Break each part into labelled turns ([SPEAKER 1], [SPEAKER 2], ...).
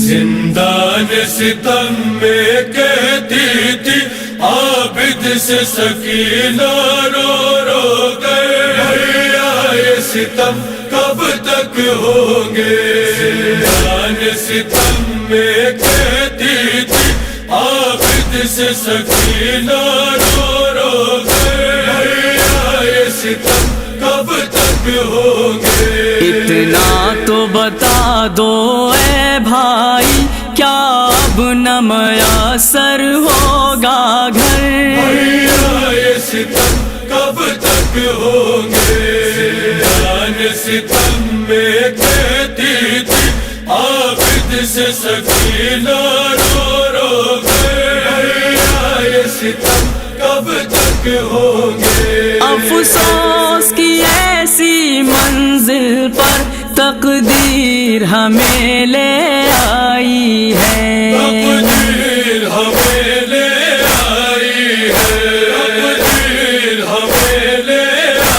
[SPEAKER 1] زندان ستم میں کہتی تھی عابد سے سکینہ رو رو کر، بھیا یہ ستم کب تک ہوں گے؟ زندان ستم میں کہتی تھی عابد سے سکینہ رو رو کر، بھیا یہ ستم کب تک ہوں گے؟
[SPEAKER 2] اتنا تو بتا دو اے بھائی، کیا اب نہ میسر ہوگا گھر؟
[SPEAKER 1] بھیا یہ ستم کب تک ہوں گے؟ زندان ستم میں کہتی تھی عابد سے سکینہ رو رو کر، بھیا یہ ستم کب تک ہوں گے؟
[SPEAKER 2] افسوس کی ایسی منزل پر تقدیر ہمیں لے آئی ہے،
[SPEAKER 1] تقدیر ہمیں لے آئی ہے، تقدیر ہمیں لے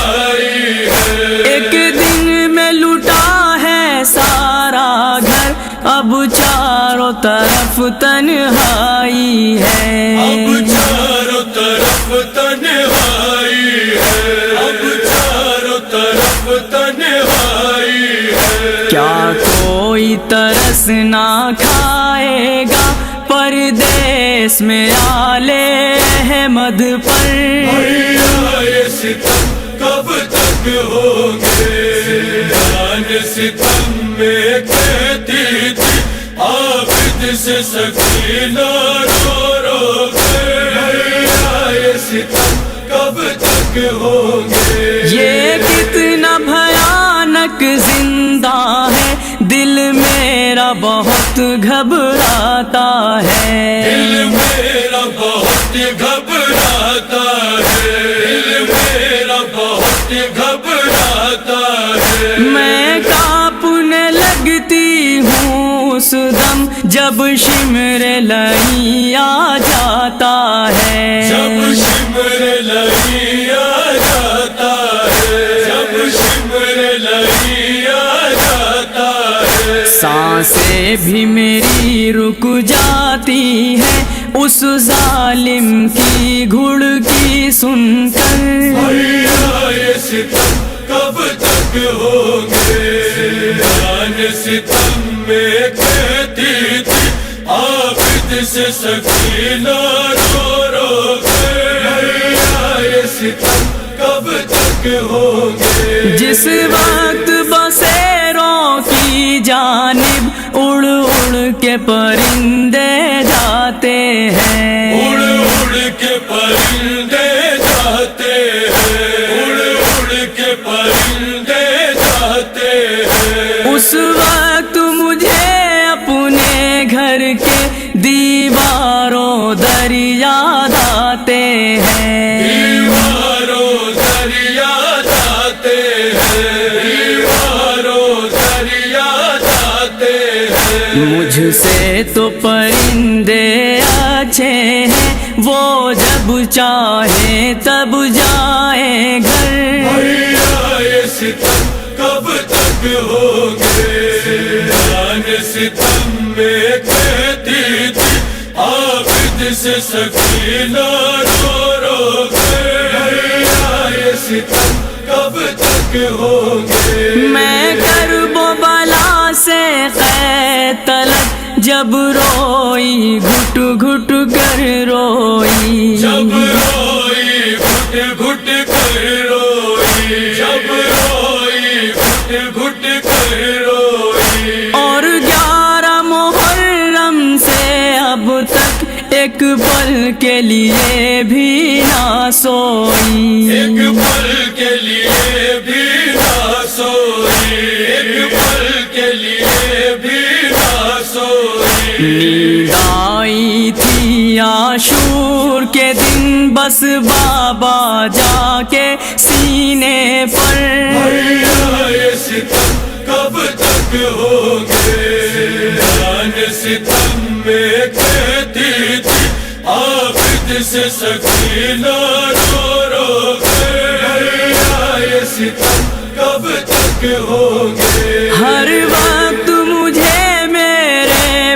[SPEAKER 1] آئی ہے۔
[SPEAKER 2] ایک دن میں لٹا ہے سارا گھر، اب چاروں طرف تنہائی ہے،
[SPEAKER 1] اب چاروں طرف تنہائی ہے، اب چاروں طرف تنہائی ہے۔
[SPEAKER 2] کیا کوئی ترس نہ کھائے گا پردیس میں آل احمد پر؟
[SPEAKER 1] بھیا یہ ستم کب تک ہوں گے؟ زندان ستم میں کہتی تھی عابد سے سکینہ رو رو کر، بھیا یہ ستم کب تک ہوں گے؟
[SPEAKER 2] یہ کتنا بھیانک زندہ ہے، دل میرا بہت گھبراتا ہے،
[SPEAKER 1] دل میرا بہت گھبراتا ہے، دل میرا بہت گھبراتا ہے۔
[SPEAKER 2] میں کانپنے لگتی ہوں اس دم جب شمر لئی آ جاتا ہے،
[SPEAKER 1] جب شمر لئی آ جاتا ہے، جب شمر لئی آ جاتا ہے۔
[SPEAKER 2] سانسیں بھی میری رک جاتی ہیں اس ظالم کی گھڑکی سن کر،
[SPEAKER 1] بھیا یہ ستم کب تک ہوں گے؟ زندان ستم میں کہتی تھی عابد سے سکینہ رو رو کر، بھیا یہ ستم کب تک ہوں گے؟
[SPEAKER 2] جس وقت بسیروں کی جانب اڑ اڑ کے پرندے جاتے ہیں،
[SPEAKER 1] اڑ اڑ کے پرندے جاتے ہیں، اڑ اڑ کے پرندے جاتے ہیں۔
[SPEAKER 2] اس وقت مجھے اپنے گھر کے دیواروں در یاد آتے ہیں،
[SPEAKER 1] دیواروں در یاد آتے ہیں، دیواروں در یاد آتے ہیں۔
[SPEAKER 2] مجھ سے تو پرندے اچھے ہیں، وہ جب چاہیں تب جائیں گھر،
[SPEAKER 1] بھیا یہ ستم کب تک ہوں گے؟ زندان ستم میں کہتی تھی عابد سے سکینہ رو رو کر، بھیا یہ ستم کب تک ہوں گے؟
[SPEAKER 2] میں کرب و بلا سے قید تلک جب روئی گھٹ گھٹ کر روئی،
[SPEAKER 1] جب روئی گھٹ گھٹ کر روئی، جب روئی گھٹ گھٹ کر روئی۔
[SPEAKER 2] اور 11 محرم سے اب تک ایک پل کے لیے بھی نہ سوئی،
[SPEAKER 1] ایک پل کے لیے بھی نہ سوئی، ایک پل کے لیے بھی نہ سوئی۔
[SPEAKER 2] نیند آئی تھی عاشور کے دن بس بابا جا کے سینے پر،
[SPEAKER 1] بھیا یہ ستم کب تک ہوں گے؟ زندان ستم میں کہتی تھی عابد سے سکینہ رو رو کر، بھیا یہ ستم کب تک ہوں گے؟
[SPEAKER 2] ہر وقت مجھے میرے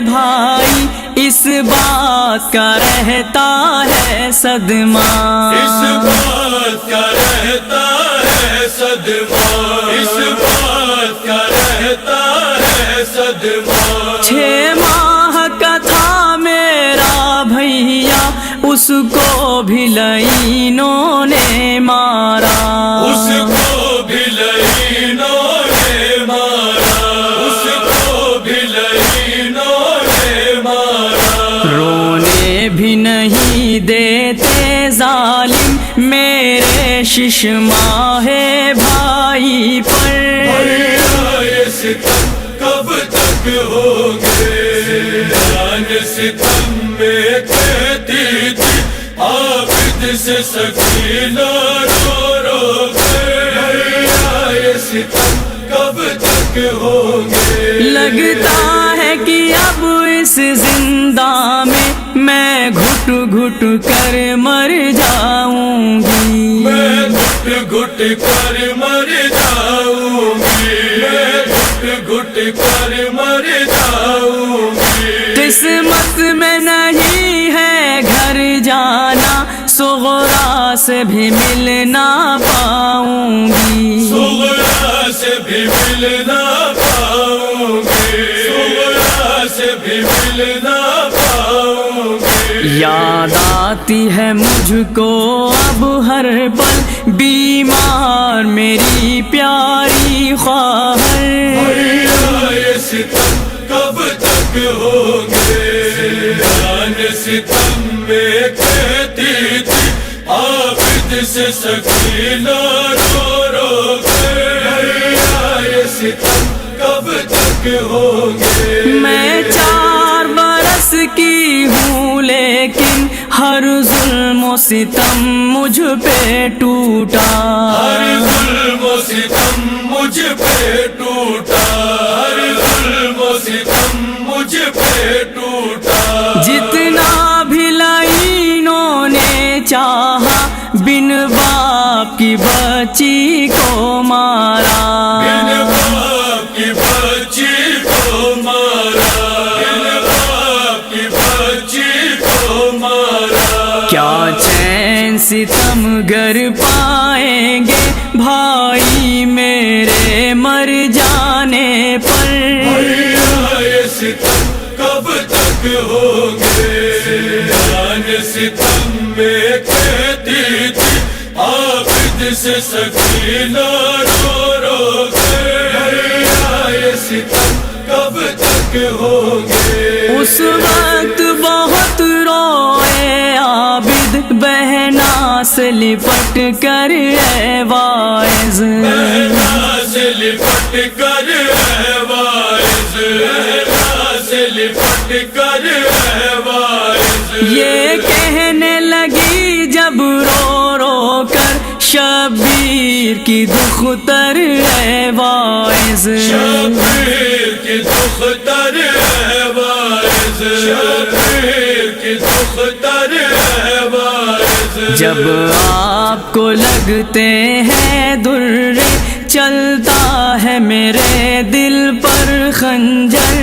[SPEAKER 2] کا رہتا ہے صدمہ،
[SPEAKER 1] اس بات کا رہتا ہے صدمہ، اس بات کا رہتا ہے صدمہ۔
[SPEAKER 2] 6 ماہ کا تھا میرا بھیا، اس کو بھی لعینوں نے مارا،
[SPEAKER 1] اس کو بھی لعینوں نے مارا، اس کو بھی لعینوں نے مارا۔
[SPEAKER 2] رونے بھی نہیں دیتے ظالم میرے 6 ماہ بھائی پر،
[SPEAKER 1] یہ ستم کب تک ہوگے؟ جان ستم میں کہتی تھی عابد سے سکینہ رو رو کے، یہ ستم کب تک ہوگے؟
[SPEAKER 2] لگتا ہے کہ اب اس زندہ میں گھٹ گھٹ کر مر جاؤں گی،
[SPEAKER 1] میں گھٹ گھٹ کر مر جاؤں گی، میں گھٹ گھٹ کر مر جاؤں گی۔
[SPEAKER 2] قسمت میں نہیں ہے گھر جانا، صغرا سے بھی ملنا پاؤں گی،
[SPEAKER 1] صغرا سے بھی ملنا پاؤں گی، صغرا سے بھی ملنا پاؤں گی۔
[SPEAKER 2] یاد آتی ہے مجھ کو اب ہر پل بیمار میری پیاری خواہر،
[SPEAKER 1] یہ ستم کب تک ہوگے؟ جان ستم میں کہتی تھی عابد سے سکینہ رو رو کے، یہ ستم کب تک ہوگے؟
[SPEAKER 2] میں 4 برس کی ہوں لیکن ہر ظلم و ستم مجھ پہ ٹوٹا،
[SPEAKER 1] ہر ظلم و ستم مجھ پہ ٹوٹا، ہر ظلم و ستم مجھ پہ ٹوٹا۔
[SPEAKER 2] جتنا بھی لعینوں نے چاہا بن باپ کی بچی کو مارا،
[SPEAKER 1] بن باپ کی بچی کو مارا، بن باپ کی بچی کو مارا۔
[SPEAKER 2] کیا چین ستم گر پائیں گے بھائی میرے مر جانے پر،
[SPEAKER 1] یہ ستم کب تک ہوگے؟ جان ستم میں کہتی تھی عابد سے سکینہ رو رو کے، یہ ستم کب تک ہوگے؟
[SPEAKER 2] اس وقت بہت روئے عابد بہنا سے لپٹ کر اے واعظ،
[SPEAKER 1] بہنا سے لپٹ کر اے واعظ، بہنا سے لپٹ کر اے واعظ۔ یہ
[SPEAKER 2] کہنے لگی جب رو رو کر شبیر کی دختر اے واعظ،
[SPEAKER 1] شبیر کی دختر اے واعظ، شبیر کی دختر اے واعظ۔
[SPEAKER 2] جب آپ کو لگتے ہیں درے چلتا ہے میرے دل پر خنجر،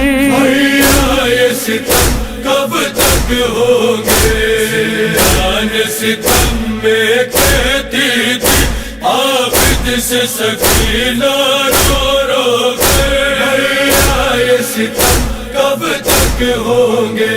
[SPEAKER 1] یہ ستم کب تک ہوگے؟ جان ستم میں کہتی تھی عابد سے سکینہ رو رو کے، یہ ستم کب تک ہوگے؟